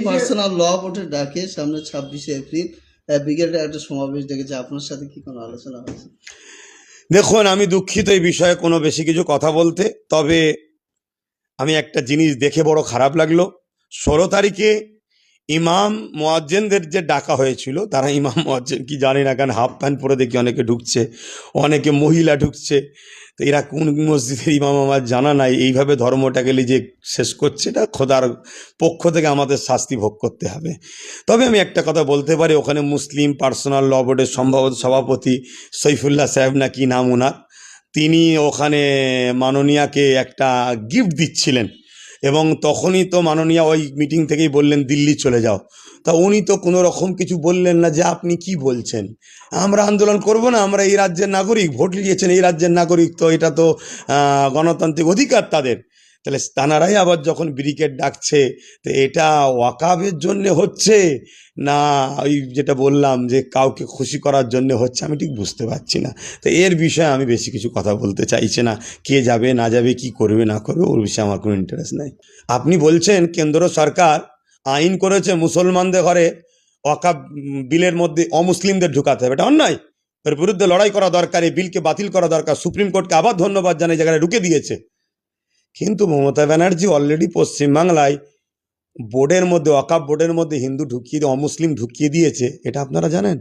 Personal ল বোর্ডের ডাকে সামনে 26শে এপ্রিল ব্রিগেডের একটা সমাবেশ ডেকেছে, আপনার সাথে কি কোনো আলোচনা হয়েছে? দেখুন, আমি দুঃখিত এই বিষয়ে কোনো বেশি কিছু কথা বলতে। তবে আমি একটা জিনিস দেখে বড় খারাপ লাগলো। 16 তারিখে ইমাম মুয়াজ্জিনদের যে ডাকা হয়েছিল, তারা ইমাম মুয়াজ্জিন কি জানি না, কারণ হাফ প্যান্ট পরে দেখি অনেকে ঢুকছে, অনেকে মহিলা ঢুকছে। তো এরা কোন মসজিদের ইমাম আমার জানা নাই। এইভাবে ধর্মটাকে যে শেষ করছে, এটা খোদার পক্ষ থেকে আমাদের শাস্তি ভোগ করতে হবে। তবে আমি একটা কথা বলতে পারি, ওখানে মুসলিম পার্সোনাল ল বোর্ডের সম্ভবত সভাপতি সৈফুল্লাহ সাহেব না কি নাম ওনার, তিনি ওখানে মাননীয়াকে একটা গিফট দিচ্ছিলেন, এবং তখনই তো মাননীয়া ওই মিটিং থেকেই বললেন দিল্লি চলে যাও। তা উনি তো কোনো রকম কিছু বললেন না যে আপনি কি বলছেন, আমরা আন্দোলন করব না, আমরা এই রাজ্যের নাগরিক, ভোট দিয়েছেন এই রাজ্যের নাগরিক, তো এটা তো গণতান্ত্রিক অধিকার তাদের। তাহলে তানারাই আবার যখন ব্রিগেড ডাকছে, তো এটা ওয়াকাবের জন্যে হচ্ছে না ওই যেটা বললাম যে কাউকে খুশি করার জন্য হচ্ছে, আমি ঠিক বুঝতে পারছি না। তো এর বিষয়ে আমি বেশি কিছু কথা বলতে চাইছি না। কে যাবে না যাবে, কি করবে না করবে, ওর বিষয়ে আমার কোনো ইন্টারেস্ট নাই। আপনি বলছেন কেন্দ্র সরকার আইন করেছে মুসলমানদের ঘরে ওয়াকাব বিলের মধ্যে অমুসলিমদের ঢুকাতে হবে, এটা অন্যায়। এর বিরুদ্ধে লড়াই করা দরকার, এই বিলকে বাতিল করা দরকার। সুপ্রিম কোর্টকে আবার ধন্যবাদ জানাই, জায়গায় ঢুকে দিয়েছে। কিন্তু মমতা ব্যানার্জি অলরেডি পশ্চিমবাংলায় বোর্ডের মধ্যে, ওয়াকাব বোর্ডের মধ্যে হিন্দু ঢুকিয়ে দিয়ে অমুসলিম ঢুকিয়ে দিয়েছে। এটা আপনারা জানেন?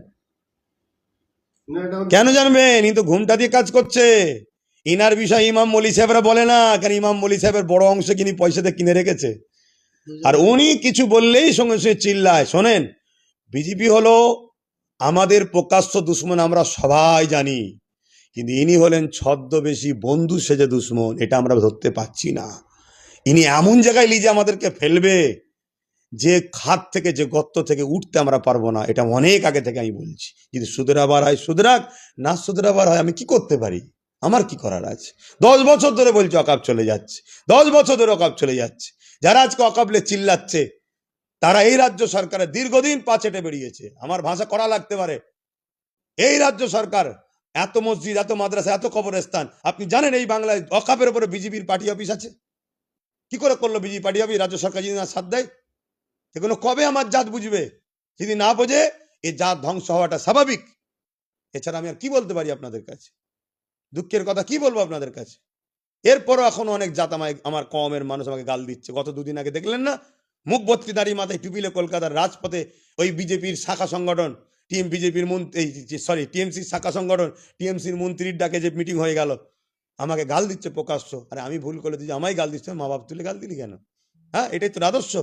কেন জানবেন? ইনি তো ঘুমটা দিয়ে কাজ করছে। ইনার বিষয়ে ইমাম মলি সাহেবরা বলে না, কেন ইমাম মলি সাহেবের বড় অংশ কিনি পয়সাতে কিনে রেখেছে। আর উনি কিছু বললেই সঙ্গে সঙ্গে চিল্লায়। শোনেন, বিজেপি হলো আমাদের প্রকাশ্য দুশ্মন, আমরা সবাই জানি, কিন্তু ইনি হলেন ছদ্মবেশী বন্ধু সেজে দুশ্মন, এটা আমরা ধরতে পাচ্ছি না। ইনি এমন জায়গায় লিজে আমাদেরকে ফেলবে যে খাত থেকে, যে গর্ত থেকে উঠতে আমরা পারবো না। এটা অনেক আগে থেকে আমি বলছি। যদি সুধরাবার হয় সুধরাক, না সুধরাবার হয় আমি কি করতে পারি? আমার কি করার আছে? 10 বছর ধরে বলছি অকাপ চলে যাচ্ছে, 10 বছর ধরে অকাপ চলে যাচ্ছে। যারা আজকে অকাবলে চিল্লাচ্ছে, তারা এই রাজ্য সরকারের দীর্ঘদিন পাচেটে বেরিয়েছে। আমার ভাষা করা লাগতে পারে। এই রাজ্য সরকার এত মসজিদ, এত মাদ্রাসা, এত কবরস্থান, আপনি জানেন এই বাংলায় অকাপের উপরে বিজেপির পার্টি অফিস আছে? কি করে করলো বিজেপি পার্টি অফিস? রাজ্য সরকার যদি না সাথ দেয়, এগুলো কবে আমার জাত বুঝবে? যদি না বোঝে, এই জাত ধ্বংস হওয়াটা স্বাভাবিক। এছাড়া আমি আর কি বলতে পারি আপনাদের কাছে? দুঃখের কথা কি বলবো আপনাদের কাছে? এরপরও এখনো অনেক জাত আমার কমের মানুষ আমাকে গাল দিচ্ছে। গত দুদিন আগে দেখলেন না, মুখ ভর্তি দাঁড়িয়ে মাথায় টুপিলে কলকাতার রাজপথে ওই বিজেপির শাখা সংগঠন বিজেপির টিএমসির শাখা সংগঠন, টিএমসির মন্ত্রীর ডাকে যে মিটিং হয়ে গেল, আমাকে গাল দিচ্ছে প্রকাশ্য। আরে আমি ভুল করে দিচ্ছি, আমায় গাল দিচ্ছে, মা বাপ তুলে গাল দিলি কেন? হ্যাঁ, এটাই তো আদর্শ।